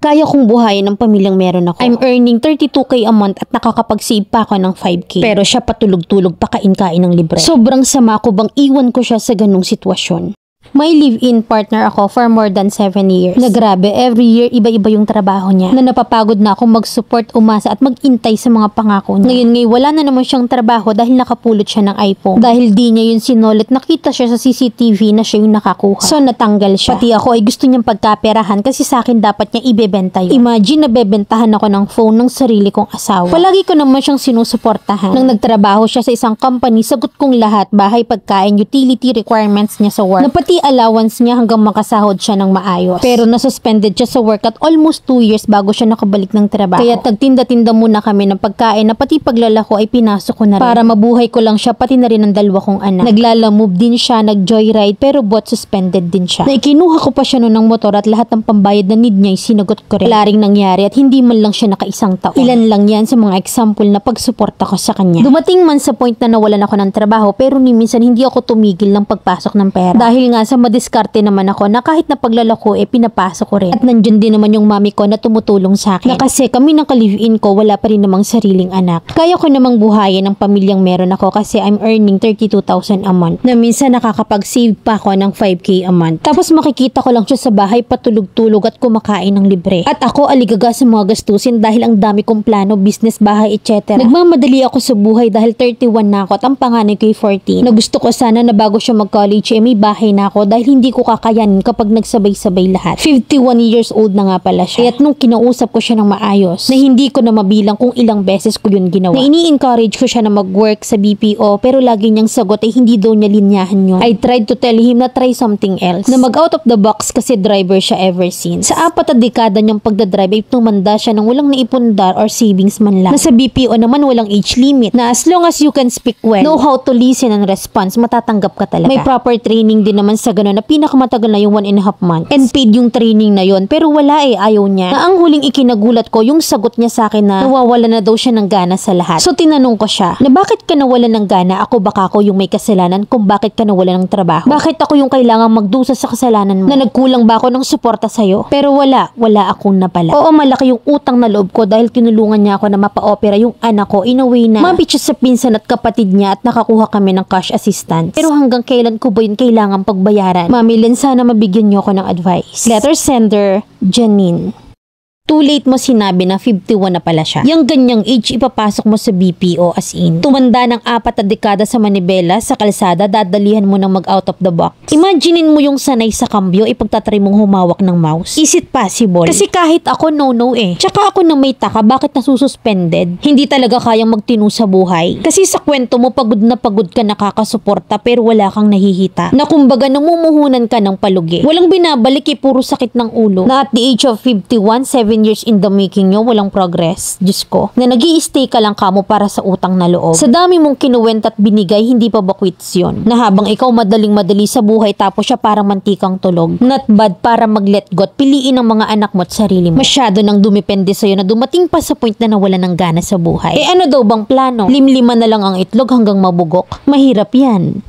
Kaya kong buhayin ng pamilyang meron ako. I'm earning 32k a month at nakakapag-save pa ako ng 5k. Pero siya patulog-tulog pa kain-kain ng libre. Sobrang sama ko bang iwan ko siya sa ganung sitwasyon. May live-in partner ako for more than 7 years. Na grabe, every year iba-iba yung trabaho niya. Na napapagod na ako mag-support, umasa at mag-intay sa mga pangako niya. Ngayon wala na naman siyang trabaho dahil nakapulot siya ng iPhone. Dahil di niya yun sinulit, nakita siya sa CCTV na siya yung nakakuha. So natanggal siya. Pati ako ay gusto niyang pagkaperahan kasi sa akin dapat niya ibebenta yun. Imagine na bebentahan ako ng phone ng sarili kong asawa. Palagi ko naman siyang sinusuportahan. Nang nagtrabaho siya sa isang company, sagot kong lahat, bahay, pagkain, utility requirements niya sa work. Na pati allowance niya hanggang makasahod siya ng maayos. Pero nasuspended siya sa work at almost 2 years bago siya nakabalik ng trabaho. Kaya tagtinda-tinda muna kami ng pagkain na pati paglalako ay pinasok ko na rin. Para mabuhay ko lang siya pati na rin ang 2 kong anak. Naglalamove din siya, nag-joyride pero both suspended din siya. Naikinuha ko pa siya noon ng motor at lahat ng pambayad na need niya ay sinagot ko rin. Wala ring nangyari at hindi man lang siya naka-1 taon. Ilan lang yan sa mga example na pagsuporta ko sa kanya. Dumating man sa point na nawalan ako ng trabaho pero ni minsan hindi ako tumigil ng pagpasok ng pera. Dahil nga sa madiskarte naman ako na kahit na paglalako pinapasok ko rin. At nandyan din naman yung mami ko na tumutulong sa akin. Na kasi kami ng ka-live-in ko wala pa rin namang sariling anak. Kaya ko namang buhayin ang pamilyang meron ako kasi I'm earning 32,000 a month. Na minsan nakakapag-save pa ako ng 5k a month. Tapos makikita ko lang siya sa bahay patulog-tulog at kumakain ng libre. At ako aligaga sa mga gastusin dahil ang dami kong plano, business, bahay, etc. Nagmamadali ako sa buhay dahil 31 na ako at ang panganay ko ay 14. Na gusto ko sana na bago siya mag-college may bahay na ako dahil hindi ko kakayanin kapag nagsabay-sabay lahat. 51 years old na nga pala siya. Kaya't nung kinausap ko siya ng maayos, na hindi ko na mabilang kung ilang beses ko yun ginawa. Na ini-encourage ko siya na mag-work sa BPO pero lagi niyang sagot ay hindi daw niya linyahan yun. I tried to tell him na try something else. Na mag-out of the box kasi driver siya ever since. Sa 4 na dekada niyang pagdadrive ay tumanda siya nang walang naipundar or savings man lang. Na sa BPO naman walang age limit. Na as long as you can speak well, know how to listen and response, matatanggap ka talaga. May proper training din naman sa ganun na pinakamatagal na yung 1.5 months. And paid yung training na yon pero wala ayaw niya. Na ang huling ikinagulat ko yung sagot niya sa akin na nawawala na daw siya ng gana sa lahat. So tinanong ko siya na bakit ka nawala ng gana? Ako baka ako yung may kasalanan kung bakit ka nawala ng trabaho? Bakit ako yung kailangang magdusa sa kasalanan mo? Na nagkulang ba ako ng suporta sa'yo? Pero wala akong napala. Oo, malaki yung utang na loob ko dahil tinulungan niya ako na mapa-opera yung anak ko in a way na mabit siya sa pinsan at kapatid niya at nakakuha kami ng cash assistance. Pero hanggang kailan ko ba yun kailangan pagbayaran? Mami Len, sana mabigyan niyo ako ng advice. Letter sender, Janine. Too late mo sinabi na 51 na pala siya. Yang ganyang age ipapasok mo sa BPO as in. Tumanda ng 4 na dekada sa manibela, sa kalsada, dadalihan mo ng mag-out of the box. Imaginein mo yung sanay sa kambyo, ipagtatry mong humawak ng mouse. Is it possible? Kasi kahit ako, no. Tsaka ako na may taka, bakit nasususpended? Hindi talaga kayang magtinu sa buhay. Kasi sa kwento mo, pagod na pagod ka nakakasuporta pero wala kang nahihita. Na kumbaga namumuhunan ka ng palugi. Walang binabalik puro sakit ng ulo. Na at the age of 51, 7 years in the making nyo, walang progress. Diyos ko. Na nag-i-stay ka lang kamo para sa utang na loob. Sa dami mong kinuwent at binigay, hindi pa ba quits yun? Na habang ikaw madaling-madali sa buhay tapos siya parang mantikang tulog. Not bad para mag-let go at piliin ang mga anak mo at sarili mo. Masyado nang dumipende sa'yo na dumating pa sa point na nawala ng gana sa buhay. Ano daw bang plano? Limliman na lang ang itlog hanggang mabugok? Mahirap yan.